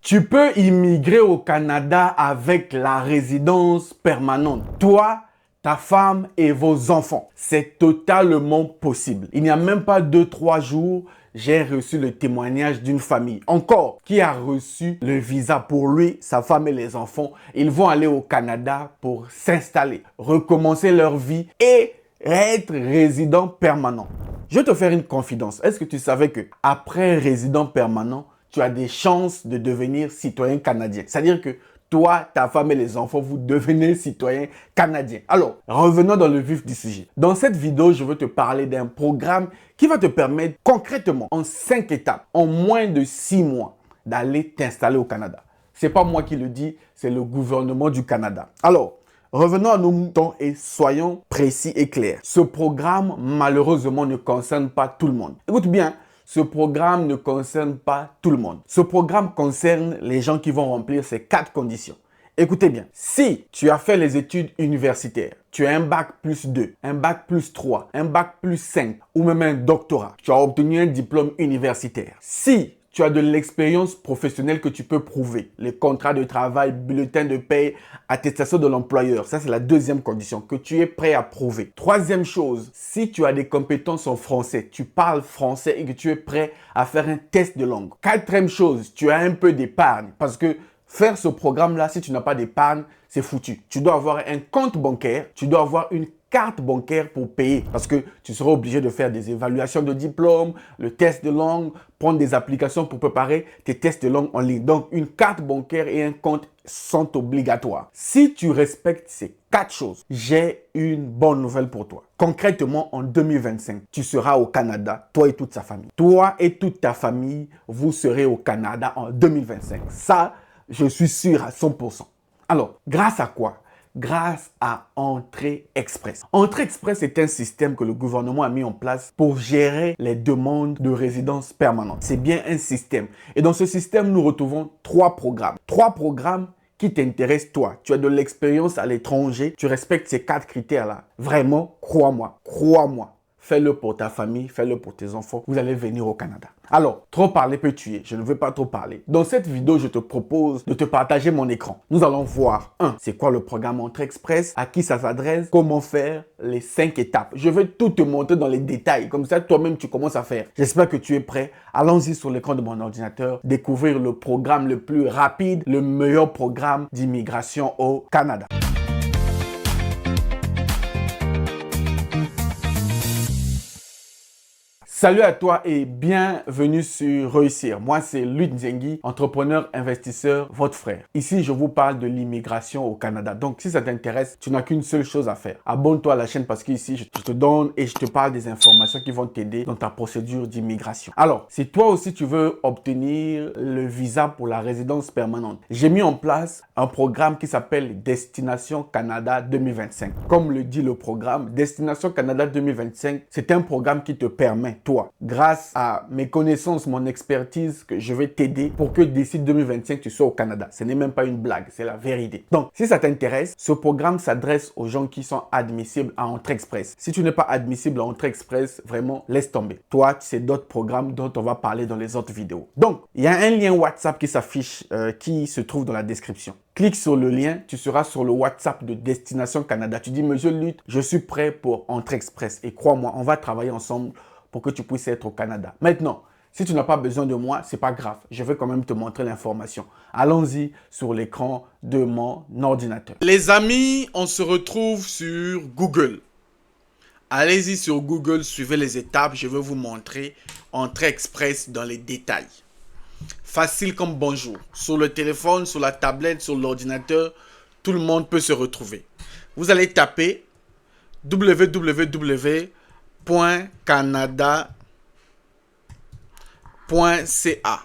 Tu peux immigrer au Canada avec la résidence permanente. Toi, ta femme et vos enfants. C'est totalement possible. Il n'y a même pas 2-3 jours, j'ai reçu le témoignage d'une famille, encore, qui a reçu le visa pour lui, sa femme et les enfants. Ils vont aller au Canada pour s'installer, recommencer leur vie et être résident permanent. Je vais te faire une confidence. Est-ce que tu savais que après résident permanent, tu as des chances de devenir citoyen canadien? C'est-à-dire que toi, ta femme et les enfants, vous devenez citoyens canadiens. Alors, revenons dans le vif du sujet. Dans cette vidéo, je veux te parler d'un programme qui va te permettre concrètement, en 5 étapes, en moins de 6 mois, d'aller t'installer au Canada. Ce n'est pas moi qui le dis, c'est le gouvernement du Canada. Alors, revenons à nos moutons et soyons précis et clairs. Ce programme, malheureusement, ne concerne pas tout le monde. Écoute bien, ce programme ne concerne pas tout le monde. Ce programme concerne les gens qui vont remplir ces 4 conditions. Écoutez bien, si tu as fait les études universitaires, tu as un bac plus 2, un bac plus 3, un bac plus 5 ou même un doctorat, tu as obtenu un diplôme universitaire. Si tu as de l'expérience professionnelle que tu peux prouver, les contrats de travail, bulletin de paie, attestation de l'employeur. Ça, c'est la deuxième condition, que tu es prêt à prouver. Troisième chose, si tu as des compétences en français, tu parles français et que tu es prêt à faire un test de langue. Quatrième chose, tu as un peu d'épargne parce que faire ce programme-là, si tu n'as pas d'épargne, c'est foutu. Tu dois avoir un compte bancaire, tu dois avoir une carte bancaire pour payer parce que tu seras obligé de faire des évaluations de diplôme, le test de langue, prendre des applications pour préparer tes tests de langue en ligne. Donc, une carte bancaire et un compte sont obligatoires. Si tu respectes ces 4 choses, j'ai une bonne nouvelle pour toi. Concrètement, en 2025, tu seras au Canada, toi et toute sa famille. Toi et toute ta famille, vous serez au Canada en 2025. Ça, je suis sûr à 100%. Alors, grâce à quoi? Grâce à Entrée Express. Entrée Express est un système que le gouvernement a mis en place pour gérer les demandes de résidence permanente. C'est bien un système. Et dans ce système, nous retrouvons 3 programmes. 3 programmes qui t'intéressent toi. Tu as de l'expérience à l'étranger. Tu respectes ces 4 critères-là. Vraiment, crois-moi. Crois-moi. Fais-le pour ta famille, fais-le pour tes enfants. Vous allez venir au Canada. Alors, trop parler peut tuer. Je ne veux pas trop parler. Dans cette vidéo, je te propose de te partager mon écran. Nous allons voir, c'est quoi le programme Entrée Express, à qui ça s'adresse, comment faire, les 5 étapes. Je vais tout te montrer dans les détails. Comme ça, toi-même, tu commences à faire. J'espère que tu es prêt. Allons-y sur l'écran de mon ordinateur, découvrir le programme le plus rapide, le meilleur programme d'immigration au Canada. Salut à toi et bienvenue sur Réussir. Moi, c'est Lut Nzengi, entrepreneur, investisseur, votre frère. Ici, je vous parle de l'immigration au Canada. Donc, si ça t'intéresse, tu n'as qu'une seule chose à faire. Abonne-toi à la chaîne parce qu'ici, je te donne et je te parle des informations qui vont t'aider dans ta procédure d'immigration. Alors, si toi aussi, tu veux obtenir le visa pour la résidence permanente, j'ai mis en place un programme qui s'appelle Destination Canada 2025. Comme le dit le programme, Destination Canada 2025, c'est un programme qui te permet, toi, grâce à mes connaissances, mon expertise, que je vais t'aider pour que d'ici 2025, tu sois au Canada. Ce n'est même pas une blague, c'est la vérité. Donc, si ça t'intéresse, ce programme s'adresse aux gens qui sont admissibles à Entrée Express. Si tu n'es pas admissible à Entrée Express, vraiment, laisse tomber. Toi, c'est d'autres programmes dont on va parler dans les autres vidéos. Donc, il y a un lien WhatsApp qui s'affiche, qui se trouve dans la description. Clique sur le lien, tu seras sur le WhatsApp de Destination Canada. Tu dis, Monsieur Lut, je suis prêt pour Entrée Express. Et crois-moi, on va travailler ensemble pour que tu puisses être au Canada. Maintenant, si tu n'as pas besoin de moi, c'est pas grave. Je vais quand même te montrer l'information. Allons-y sur l'écran de mon ordinateur. Les amis, on se retrouve sur Google. Allez-y sur Google, suivez les étapes. Je vais vous montrer Entrée Express dans les détails. Facile comme bonjour. Sur le téléphone, sur la tablette, sur l'ordinateur, tout le monde peut se retrouver. Vous allez taper www.canada.ca.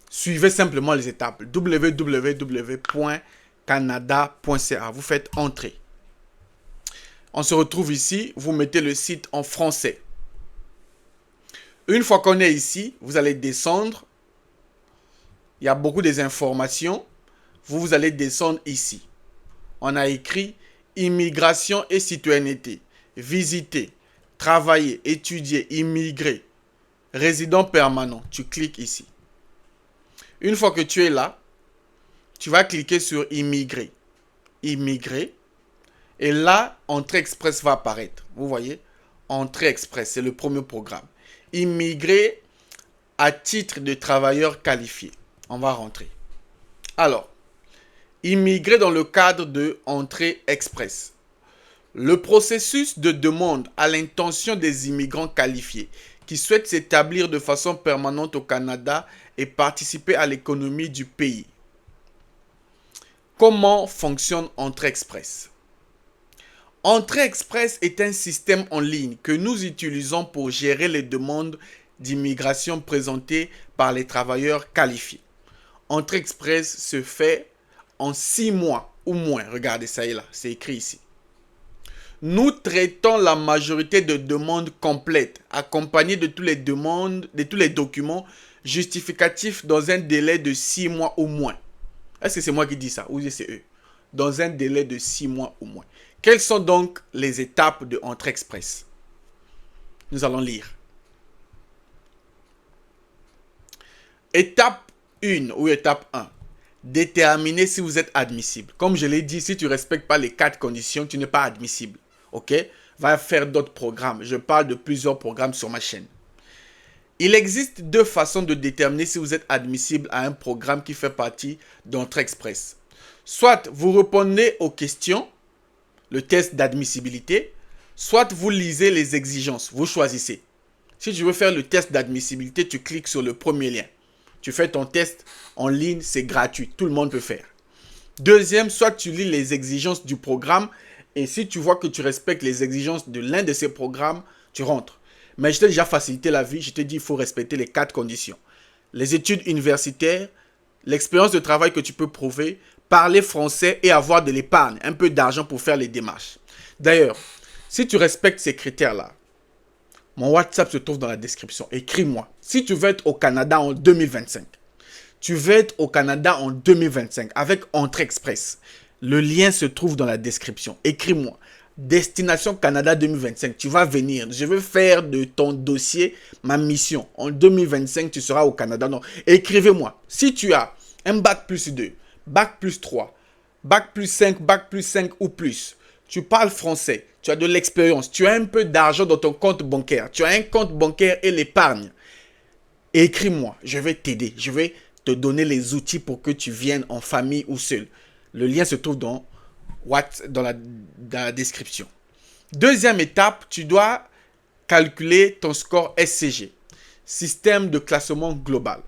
Suivez simplement les étapes. www.canada.ca. Vous faites entrer. On se retrouve ici. Vous mettez le site en français. Une fois qu'on est ici, vous allez descendre. Il y a beaucoup d'informations. Vous allez descendre ici. On a écrit immigration et citoyenneté. Visiter, travailler, étudier, immigrer, résident permanent. Tu cliques ici. Une fois que tu es là, tu vas cliquer sur immigrer. Immigrer. Et là, Entrée Express va apparaître. Vous voyez? Entrée Express, c'est le premier programme. Immigrer à titre de travailleur qualifié. On va rentrer. Alors, immigrer dans le cadre de Entrée Express. Le processus de demande à l'intention des immigrants qualifiés qui souhaitent s'établir de façon permanente au Canada et participer à l'économie du pays. Comment fonctionne Entrée Express? Entrée Express est un système en ligne que nous utilisons pour gérer les demandes d'immigration présentées par les travailleurs qualifiés. Entrée Express se fait en 6 mois ou moins. Regardez, ça est là, c'est écrit ici. Nous traitons la majorité de demandes complètes, accompagnées de tous les documents justificatifs dans un délai de 6 mois ou moins. Est-ce que c'est moi qui dis ça ou c'est eux? Dans un délai de 6 mois ou moins. Quelles sont donc les étapes de Entrée Express? Nous allons lire. Étape 1 ou étape 1. Déterminer si vous êtes admissible. Comme je l'ai dit, si tu ne respectes pas les 4 conditions, tu n'es pas admissible. Ok? Va faire d'autres programmes. Je parle de plusieurs programmes sur ma chaîne. Il existe 2 façons de déterminer si vous êtes admissible à un programme qui fait partie d'Entrée Express. Soit vous répondez aux questions, le test d'admissibilité, soit vous lisez les exigences, vous choisissez. Si tu veux faire le test d'admissibilité, tu cliques sur le premier lien. Tu fais ton test en ligne, c'est gratuit, tout le monde peut faire. Deuxième, soit tu lis les exigences du programme et si tu vois que tu respectes les exigences de l'un de ces programmes, tu rentres. Mais je t'ai déjà facilité la vie, je t'ai dit il faut respecter les 4 conditions. Les études universitaires, l'expérience de travail que tu peux prouver, parler français et avoir de l'épargne, un peu d'argent pour faire les démarches. D'ailleurs, si tu respectes ces critères-là, mon WhatsApp se trouve dans la description. Écris-moi. Si tu veux être au Canada en 2025, tu veux être au Canada en 2025 avec Entrée Express. Le lien se trouve dans la description. Écris-moi. Destination Canada 2025. Tu vas venir. Je veux faire de ton dossier ma mission. En 2025, tu seras au Canada. Non. Écrivez-moi. Si tu as un bac plus 2, bac plus 3, bac plus 5, bac plus 5 ou plus, tu parles français, tu as de l'expérience, tu as un peu d'argent dans ton compte bancaire, tu as un compte bancaire et l'épargne, écris-moi, je vais t'aider, je vais te donner les outils pour que tu viennes en famille ou seul. Le lien se trouve dans la description. Deuxième étape, tu dois calculer ton score SCG, système de classement global.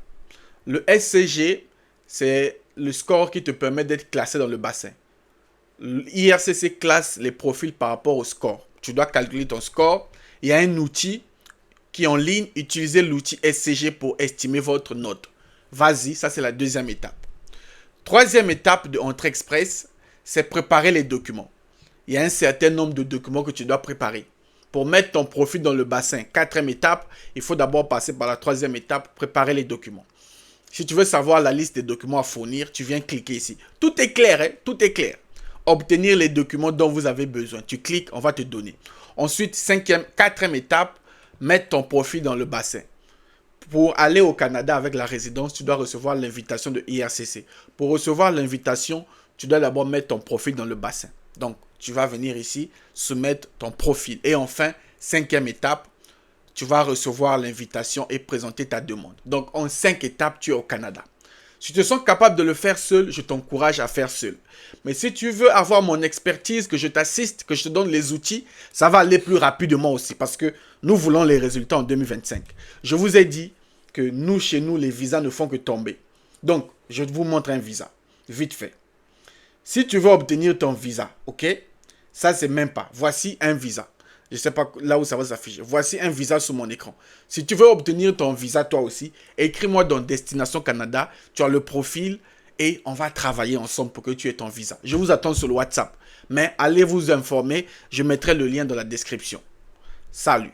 Le SCG, c'est le score qui te permet d'être classé dans le bassin. L'IRCC classe les profils par rapport au score. Tu dois calculer ton score. Il y a un outil qui est en ligne. Utilisez l'outil SCG pour estimer votre note. Vas-y, ça c'est la deuxième étape. Troisième étape de Entrée Express, c'est préparer les documents. Il y a un certain nombre de documents que tu dois préparer. Pour mettre ton profil dans le bassin, quatrième étape, il faut d'abord passer par la troisième étape, préparer les documents. Si tu veux savoir la liste des documents à fournir, tu viens cliquer ici. Tout est clair, hein? Tout est clair. Obtenir les documents dont vous avez besoin. Tu cliques, on va te donner. Ensuite, quatrième étape, mettre ton profil dans le bassin. Pour aller au Canada avec la résidence, tu dois recevoir l'invitation de IRCC. Pour recevoir l'invitation, tu dois d'abord mettre ton profil dans le bassin. Donc, tu vas venir ici, soumettre ton profil. Et enfin, cinquième étape, tu vas recevoir l'invitation et présenter ta demande. Donc, en 5 étapes, tu es au Canada. Si tu te sens capable de le faire seul, je t'encourage à faire seul. Mais si tu veux avoir mon expertise, que je t'assiste, que je te donne les outils, ça va aller plus rapidement aussi parce que nous voulons les résultats en 2025. Je vous ai dit que nous, chez nous, les visas ne font que tomber. Donc, je vous montre un visa, vite fait. Si tu veux obtenir ton visa, ok? Ça, c'est même pas. Voici un visa. Je ne sais pas là où ça va s'afficher. Voici un visa sur mon écran. Si tu veux obtenir ton visa toi aussi, écris-moi dans Destination Canada. Tu as le profil et on va travailler ensemble pour que tu aies ton visa. Je vous attends sur le WhatsApp. Mais allez vous informer. Je mettrai le lien dans la description. Salut.